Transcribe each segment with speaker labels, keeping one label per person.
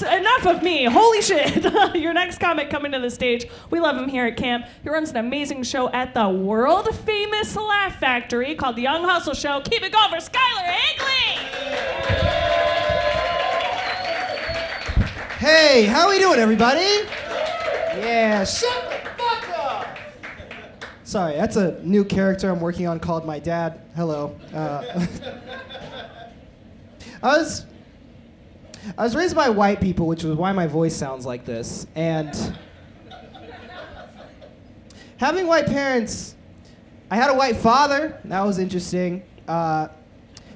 Speaker 1: Enough of me. Holy shit. Your next comic coming to the stage. We love him here at camp. He runs an amazing show at the world-famous Laugh Factory called The Young Hustle Show. Keep it going for Skyler Higley.
Speaker 2: Hey, how we doing, everybody? Yeah, shut the fuck up! Sorry, that's a new character I'm working on called My Dad. Hello. I was raised by white people, which was why my voice sounds like this. And having white parents, I had a white father. That was interesting. My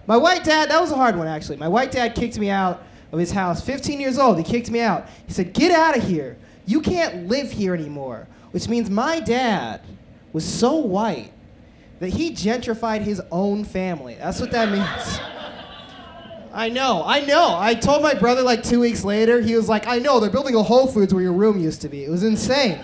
Speaker 2: white dad, that was a hard one, actually. My white dad kicked me out of his house. 15 years old, he kicked me out. He said, "Get out of here. You can't live here anymore." Which means my dad was so white that he gentrified his own family. That's what that means. I know. I told my brother like 2 weeks later, he was like, "I know, they're building a Whole Foods where your room used to be." It was insane.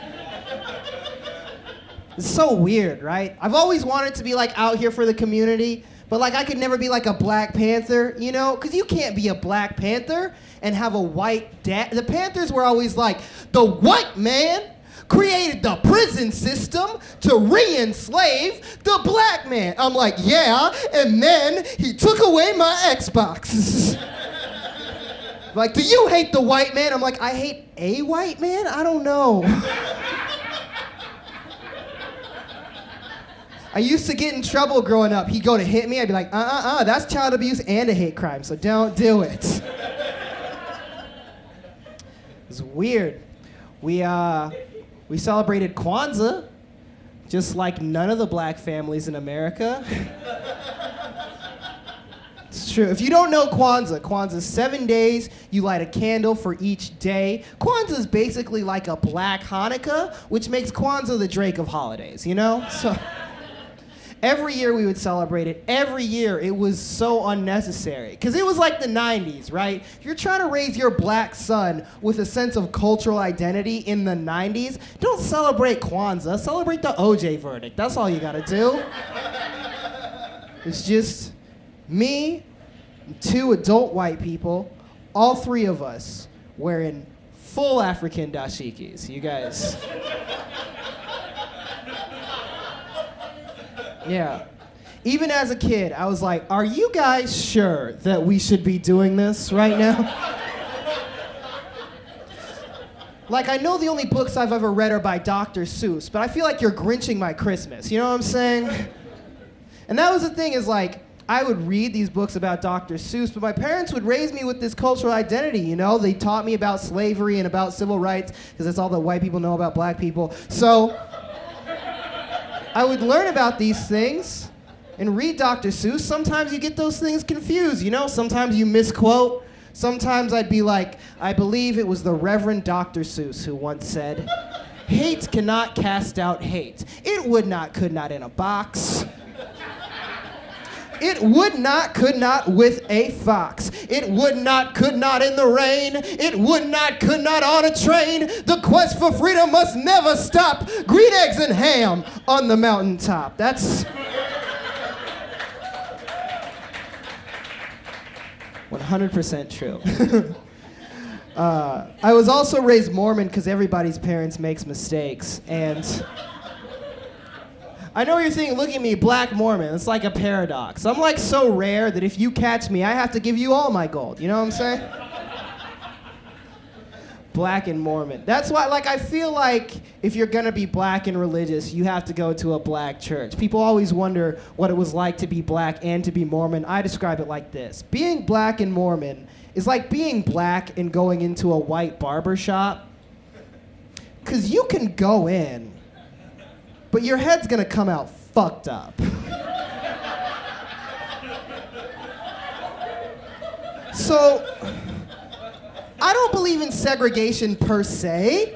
Speaker 2: It's so weird, right? I've always wanted to be like out here for the community, but like I could never be like a Black Panther, you know? Because you can't be a Black Panther and have a white dad. The Panthers were always like, the white man created the prison system to re-enslave the black man. I'm like, yeah, and then he took away my Xbox. Like, do you hate the white man? I'm like, I hate a white man? I don't know. I used to get in trouble growing up. He'd go to hit me, I'd be like, that's child abuse and a hate crime, so don't do it. It's weird. We celebrated Kwanzaa, just like none of the black families in America. It's true. If you don't know Kwanzaa's 7 days. You light a candle for each day. Kwanzaa is basically like a black Hanukkah, which makes Kwanzaa the Drake of holidays, you know? So every year we would celebrate it. Every year it was so unnecessary. Because it was like the 90s, right? If you're trying to raise your black son with a sense of cultural identity in the 90s, don't celebrate Kwanzaa. Celebrate the OJ verdict. That's all you gotta do. It's just me, 2 adult white people, all 3 of us wearing full African dashikis. You guys. Yeah. Even as a kid, I was like, are you guys sure that we should be doing this right now? Like, I know the only books I've ever read are by Dr. Seuss, but I feel like you're Grinching my Christmas. You know what I'm saying? And that was the thing is like, I would read these books about Dr. Seuss, but my parents would raise me with this cultural identity, you know? They taught me about slavery and about civil rights, because that's all that white people know about black people. So I would learn about these things and read Dr. Seuss. Sometimes you get those things confused, you know? Sometimes you misquote. Sometimes I'd be like, I believe it was the Reverend Dr. Seuss who once said, "Hate cannot cast out hate. It would not, could not in a box. It would not, could not with a fox. It would not, could not in the rain. It would not, could not on a train. The quest for freedom must never stop. Green eggs and ham on the mountaintop." That's 100% true. I was also raised Mormon because everybody's parents makes mistakes. And I know you're thinking, look at me, black Mormon. It's like a paradox. I'm like so rare that if you catch me, I have to give you all my gold. You know what I'm saying? Black and Mormon. That's why, like, I feel like if you're gonna be black and religious, you have to go to a black church. People always wonder what it was like to be black and to be Mormon. I describe it like this. Being black and Mormon is like being black and going into a white barber shop. 'Cause you can go in, but your head's gonna come out fucked up. So, I don't believe in segregation per se.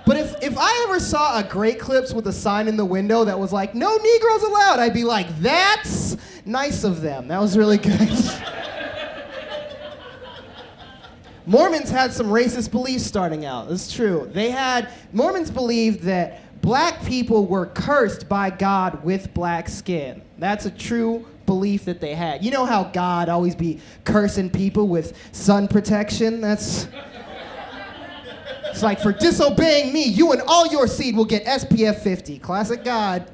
Speaker 2: But if I ever saw a Great Clips with a sign in the window that was like, "No Negroes allowed," I'd be like, that's nice of them. That was really good. Mormons had some racist beliefs starting out. It's true. Mormons believed that black people were cursed by God with black skin. That's a true belief that they had. You know how God always be cursing people with sun protection? It's like, for disobeying me, you and all your seed will get SPF 50. Classic God.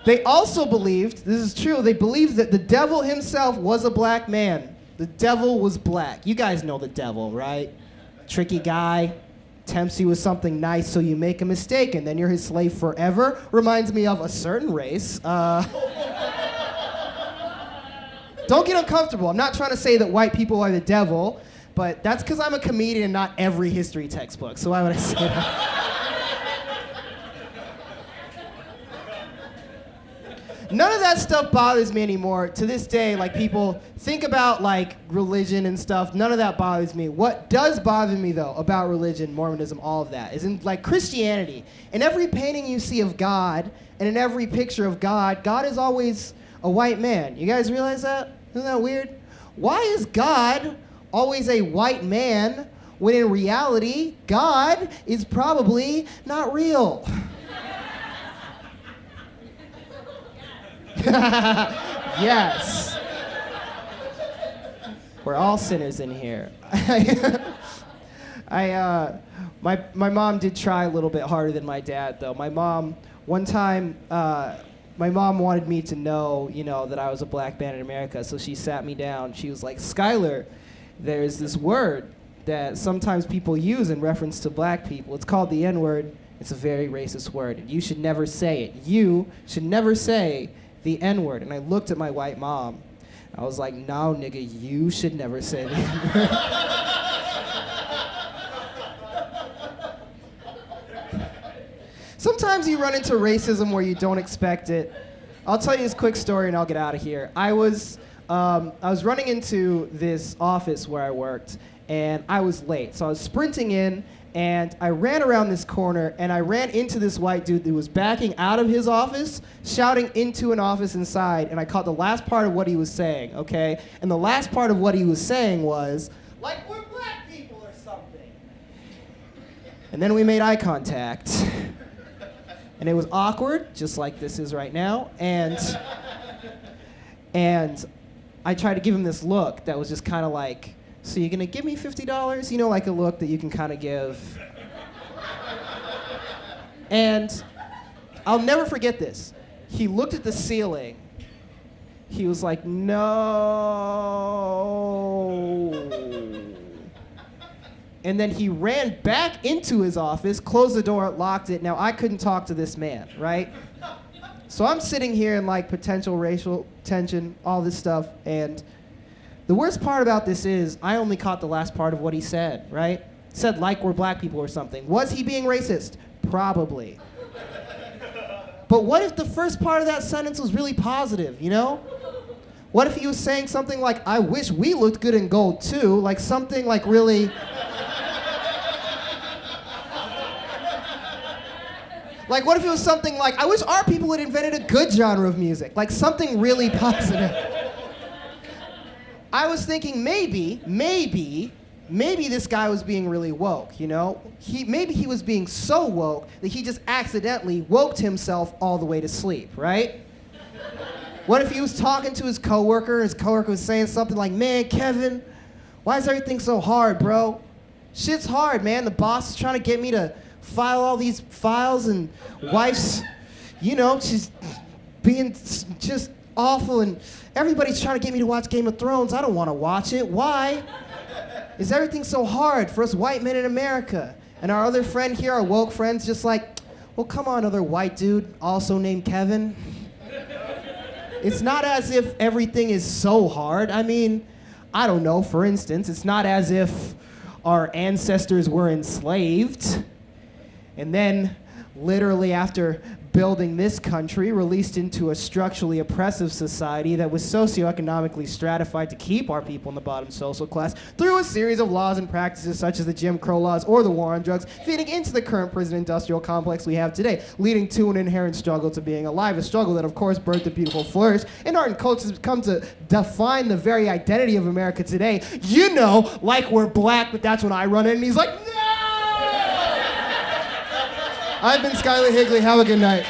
Speaker 2: They also believed, this is true, they believed that the devil himself was a black man. The devil was black. You guys know the devil, right? Tricky guy, tempts you with something nice so you make a mistake and then you're his slave forever. Reminds me of a certain race. Don't get uncomfortable. I'm not trying to say that white people are the devil, but that's because I'm a comedian and not every history textbook. So why would I say that? None of that stuff bothers me anymore. To this day, like, people think about like religion and stuff. None of that bothers me. What does bother me though about religion, Mormonism, all of that, is in like Christianity. In every painting you see of God, and in every picture of God, God is always a white man. You guys realize that? Isn't that weird? Why is God always a white man when in reality, God is probably not real? Yes. We're all sinners in here. My mom did try a little bit harder than my dad, though. My mom, one time, my mom wanted me to know, that I was a black man in America, so she sat me down. She was like, Skyler, there's this word that sometimes people use in reference to black people. It's called the N-word. It's a very racist word, and you should never say it. You should never say the N-word. And I looked at my white mom. I was like, no, nigga, you should never say the N-word. Sometimes you run into racism where you don't expect it. I'll tell you this quick story and I'll get out of here. I was running into this office where I worked, and I was late. So I was sprinting in, and I ran around this corner, and I ran into this white dude who was backing out of his office, shouting into an office inside, and I caught the last part of what he was saying, okay? And the last part of what he was saying was, like, we're black people or something. And then we made eye contact. And it was awkward, just like this is right now, and I tried to give him this look that was just kind of like, so you're gonna give me $50? Like a look that you can kind of give. And I'll never forget this. He looked at the ceiling. He was like, no. And then he ran back into his office, closed the door, locked it. Now, I couldn't talk to this man, right? So I'm sitting here in like potential racial tension, all this stuff, and the worst part about this is I only caught the last part of what he said, right? Said like we're black people or something. Was he being racist? Probably. But what if the first part of that sentence was really positive, What if he was saying something like, I wish we looked good in gold too, like something like really... Like, what if it was something like, I wish our people had invented a good genre of music, like something really positive. I was thinking maybe this guy was being really woke, Maybe he was being so woke that he just accidentally woked himself all the way to sleep, right? What if he was talking to his coworker was saying something like, man, Kevin, why is everything so hard, bro? Shit's hard, man. The boss is trying to get me to file all these files, and wife's, she's being just awful, and everybody's trying to get me to watch Game of Thrones. I don't want to watch it. Why is everything so hard for us white men in America? And our other friend here, our woke friend's just like, well, come on, other white dude, also named Kevin. It's not as if everything is so hard. I mean, I don't know, for instance, it's not as if our ancestors were enslaved and then literally after building this country, released into a structurally oppressive society that was socioeconomically stratified to keep our people in the bottom social class through a series of laws and practices such as the Jim Crow laws or the war on drugs, feeding into the current prison industrial complex we have today, leading to an inherent struggle to being alive, a struggle that of course birthed a beautiful flourish in art and culture has come to define the very identity of America today. Like we're black, but that's when I run in and he's like, no! I've been Skyler Higley. Have a good night.